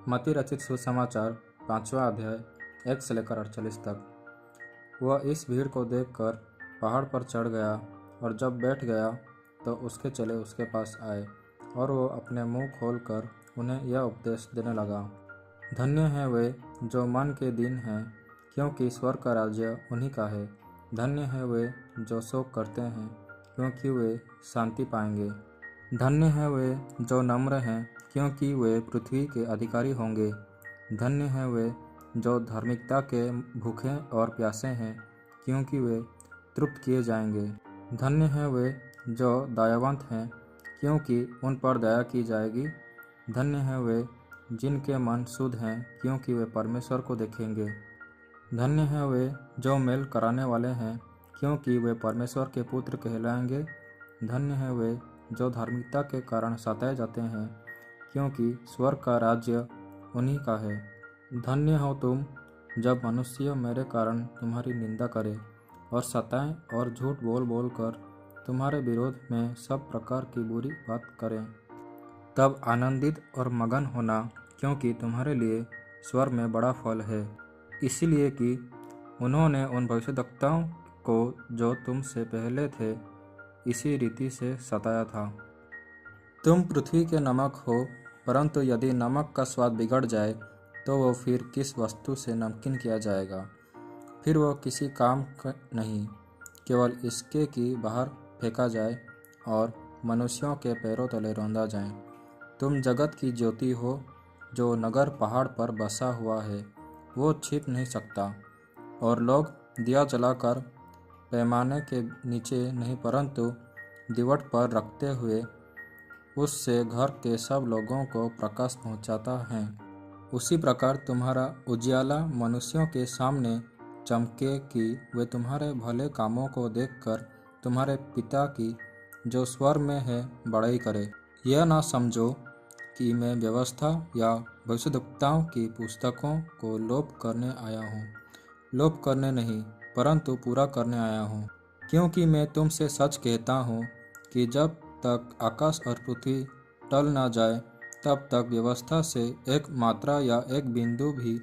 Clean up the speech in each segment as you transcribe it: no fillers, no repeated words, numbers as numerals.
मती रचित सुसमाचार 5वां अध्याय 1 से लेकर 48 तक। वह इस भीड़ को देखकर पहाड़ पर चढ़ गया और जब बैठ गया तो उसके चेले उसके पास आए और वो अपने मुंह खोलकर उन्हें यह उपदेश देने लगा। धन्य हैं वे जो मन के दीन हैं, क्योंकि स्वर्ग का राज्य उन्हीं का है। धन्य हैं वे जो शोक करते हैं, क्योंकि वे शांति पाएंगे। धन्य हैं वे जो नम्र हैं, क्योंकि वे पृथ्वी के अधिकारी होंगे। धन्य हैं वे जो धार्मिकता के भूखे और प्यासे हैं, क्योंकि वे तृप्त किए जाएंगे। धन्य हैं वे जो दयावंत हैं, क्योंकि उन पर दया की जाएगी। धन्य हैं वे जिनके मन शुद्ध हैं, क्योंकि वे परमेश्वर को देखेंगे। धन्य हैं वे जो मेल कराने वाले हैं, क्योंकि वे परमेश्वर के पुत्र कहलाएंगे। धन्य हैं वे जो धार्मिकता के कारण सताए जाते हैं, क्योंकि स्वर्ग का राज्य उन्हीं का है। धन्य हो तुम जब मनुष्य मेरे कारण तुम्हारी निंदा करे और सताएं और झूठ बोल बोल कर तुम्हारे विरोध में सब प्रकार की बुरी बात करें। तब आनंदित और मगन होना, क्योंकि तुम्हारे लिए स्वर्ग में बड़ा फल है, इसीलिए कि उन्होंने उन भविष्यद्वक्ताओं को जो तुमसे पहले थे इसी रीति से सताया था। तुम पृथ्वी के नमक हो, परंतु यदि नमक का स्वाद बिगड़ जाए तो वो फिर किस वस्तु से नमकीन किया जाएगा? फिर वो किसी काम का नहीं, केवल इसके कि बाहर फेंका जाए और मनुष्यों के पैरों तले रौंदा जाए। तुम जगत की ज्योति हो। जो नगर पहाड़ पर बसा हुआ है वो छिप नहीं सकता, और लोग दिया जलाकर पैमाने के नीचे नहीं परंतु दीवट पर रखते हुए उससे घर के सब लोगों को प्रकाश पहुंचाता है। उसी प्रकार तुम्हारा उजियाला मनुष्यों के सामने चमके कि वे तुम्हारे भले कामों को देखकर तुम्हारे पिता की जो स्वर्ग में है बड़ाई करे। यह ना समझो कि मैं व्यवस्था या भविष्यद्वक्ताओं की पुस्तकों को लोप करने आया हूँ। लोप करने नहीं, परंतु पूरा करने आया हूँ। क्योंकि मैं तुमसे सच कहता हूँ कि जब तक आकाश और पृथ्वी टल ना जाए तब तक व्यवस्था से एक मात्रा या एक बिंदु भी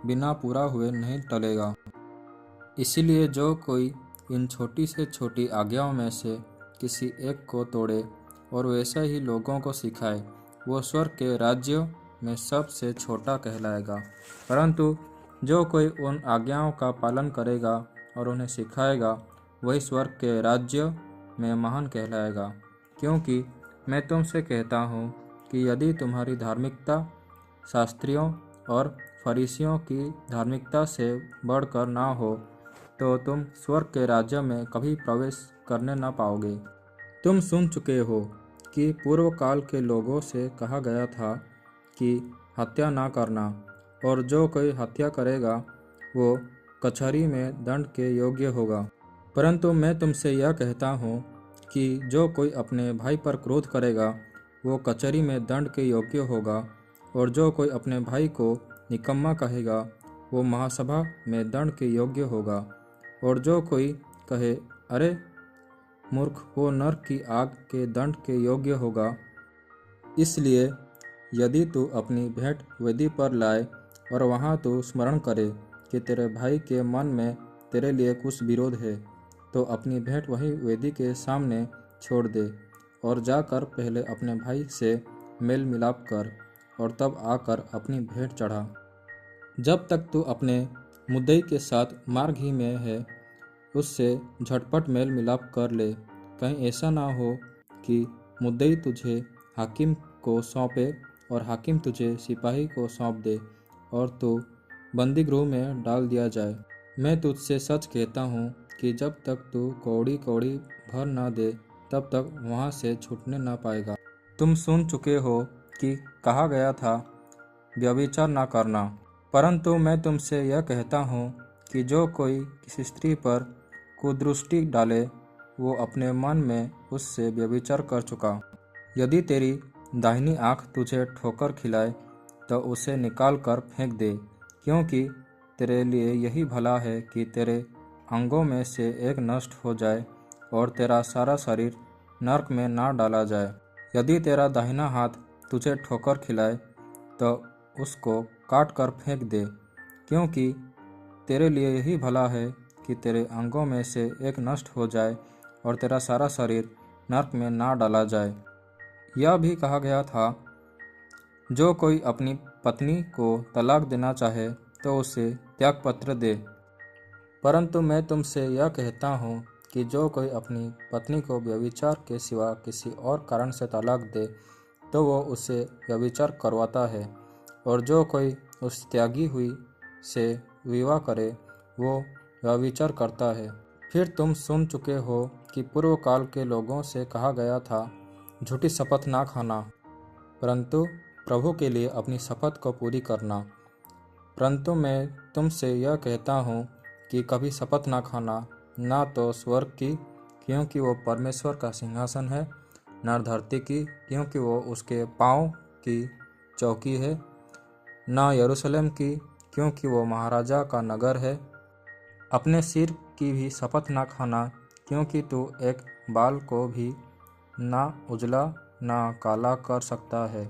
बिना पूरा हुए नहीं टलेगा। इसीलिए जो कोई इन छोटी से छोटी आज्ञाओं में से किसी एक को तोड़े और वैसा ही लोगों को सिखाए, वो स्वर्ग के राज्य में सबसे छोटा कहलाएगा। परंतु जो कोई उन आज्ञाओं का पालन करेगा और उन्हें सिखाएगा, वही स्वर्ग के राज्य में महान कहलाएगा। क्योंकि मैं तुमसे कहता हूँ कि यदि तुम्हारी धार्मिकता शास्त्रियों और फरीसियों की धार्मिकता से बढ़कर ना हो तो तुम स्वर्ग के राज्य में कभी प्रवेश करने न पाओगे। तुम सुन चुके हो कि पूर्व काल के लोगों से कहा गया था कि हत्या ना करना, और जो कोई हत्या करेगा वो कचहरी में दंड के योग्य होगा। परंतु मैं तुमसे यह कहता हूँ कि जो कोई अपने भाई पर क्रोध करेगा वो कचहरी में दंड के योग्य होगा, और जो कोई अपने भाई को निकम्मा कहेगा वो महासभा में दंड के योग्य होगा, और जो कोई कहे अरे मूर्ख, वो नरक की आग के दंड के योग्य होगा। इसलिए यदि तू अपनी भेंट वेदी पर लाए और वहाँ तू स्मरण करे कि तेरे भाई के मन में तेरे लिए कुछ विरोध है, तो अपनी भेंट वहीं वेदी के सामने छोड़ दे और जाकर पहले अपने भाई से मेल मिलाप कर और तब आकर अपनी भेंट चढ़ा। जब तक तू अपने मुद्दई के साथ मार्ग ही में है, उससे झटपट मेल मिलाप कर ले। कहीं ऐसा ना हो कि मुद्दई तुझे हाकिम को सौंपे और हाकिम तुझे सिपाही को सौंप दे और तू बंदी गृह में डाल दिया जाए। मैं तुझसे सच कहता हूँ कि जब तक तू कौड़ी कौड़ी भर ना दे तब तक वहाँ से छूटने ना पाएगा। तुम सुन चुके हो कि कहा गया था व्यभिचार ना करना, परंतु मैं तुमसे यह कहता हूँ कि जो कोई किसी स्त्री पर कुदृष्टि डाले वो अपने मन में उससे व्यभिचार कर चुका। यदि तेरी दाहिनी आँख तुझे ठोकर खिलाए तो उसे निकाल कर फेंक दे, क्योंकि तेरे लिए यही भला है कि तेरे अंगों में से एक नष्ट हो जाए और तेरा सारा शरीर नरक में ना डाला जाए। यदि तेरा दाहिना हाथ तुझे ठोकर खिलाए तो उसको काट कर फेंक दे, क्योंकि तेरे लिए यही भला है कि तेरे अंगों में से एक नष्ट हो जाए और तेरा सारा शरीर नरक में ना डाला जाए। यह भी कहा गया था, जो कोई अपनी पत्नी को तलाक देना चाहे तो उसे त्यागपत्र दे। परंतु मैं तुमसे यह कहता हूँ कि जो कोई अपनी पत्नी को व्यभिचार के सिवा किसी और कारण से तलाक दे तो वो उसे व्यभिचार करवाता है, और जो कोई उस त्यागी हुई से विवाह करे वो व्यभिचार करता है। फिर तुम सुन चुके हो कि पूर्व काल के लोगों से कहा गया था, झूठी शपथ ना खाना, परंतु प्रभु के लिए अपनी शपथ को पूरी करना। परंतु मैं तुमसे यह कहता हूँ कि कभी शपथ ना खाना, ना तो स्वर्ग की, क्योंकि वो परमेश्वर का सिंहासन है, न धरती की, क्योंकि वो उसके पाँव की चौकी है, न यरूशलेम की, क्योंकि वो महाराजा का नगर है। अपने सिर की भी शपथ ना खाना, क्योंकि तू एक बाल को भी ना उजला ना काला कर सकता है।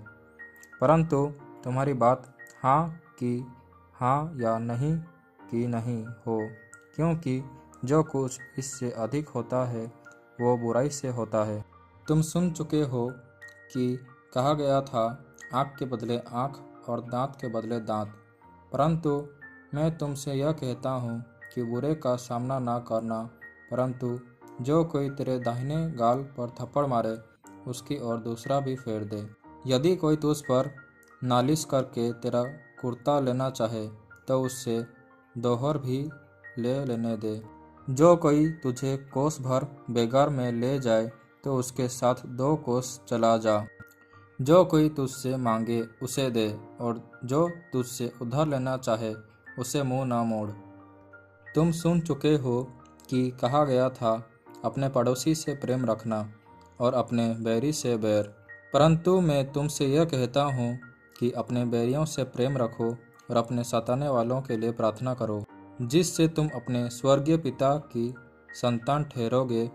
परंतु तुम्हारी बात हाँ की हाँ या नहीं की नहीं हो, क्योंकि जो कुछ इससे अधिक होता है वो बुराई से होता है। तुम सुन चुके हो कि कहा गया था, आँख के बदले आँख और दांत के बदले दांत। परंतु मैं तुमसे यह कहता हूँ कि बुरे का सामना ना करना, परंतु जो कोई तेरे दाहिने गाल पर थप्पड़ मारे उसकी ओर दूसरा भी फेर दे। यदि कोई तुझ पर नालिश करके तेरा कुर्ता लेना चाहे तो उससे दोहर भी ले लेने दे। जो कोई तुझे कोस भर बेगार में ले जाए तो उसके साथ 2 कोस चला जा। जो कोई तुझसे मांगे उसे दे, और जो तुझसे उधार लेना चाहे उसे मुंह ना मोड़। तुम सुन चुके हो कि कहा गया था, अपने पड़ोसी से प्रेम रखना और अपने बैरी से बैर। परंतु मैं तुमसे यह कहता हूँ कि अपने बैरियों से प्रेम रखो और अपने सताने वालों के लिए प्रार्थना करो, जिससे तुम अपने स्वर्गीय पिता की संतान ठहरोगे,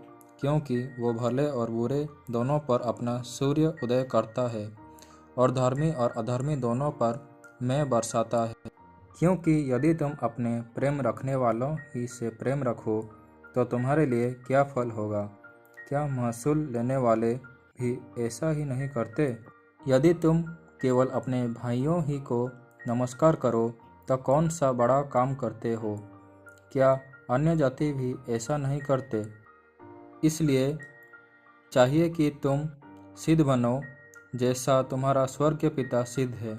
क्योंकि वो भले और बुरे दोनों पर अपना सूर्य उदय करता है और धर्मी और अधर्मी दोनों पर मैं बरसाता है। क्योंकि यदि तुम अपने प्रेम रखने वालों ही से प्रेम रखो तो तुम्हारे लिए क्या फल होगा? क्या महसूल लेने वाले भी ऐसा ही नहीं करते? यदि तुम केवल अपने भाइयों ही को नमस्कार करो तो कौन सा बड़ा काम करते हो? क्या अन्य जाति भी ऐसा नहीं करते? इसलिए चाहिए कि तुम सिद्ध बनो जैसा तुम्हारा स्वर्गीय पिता सिद्ध है।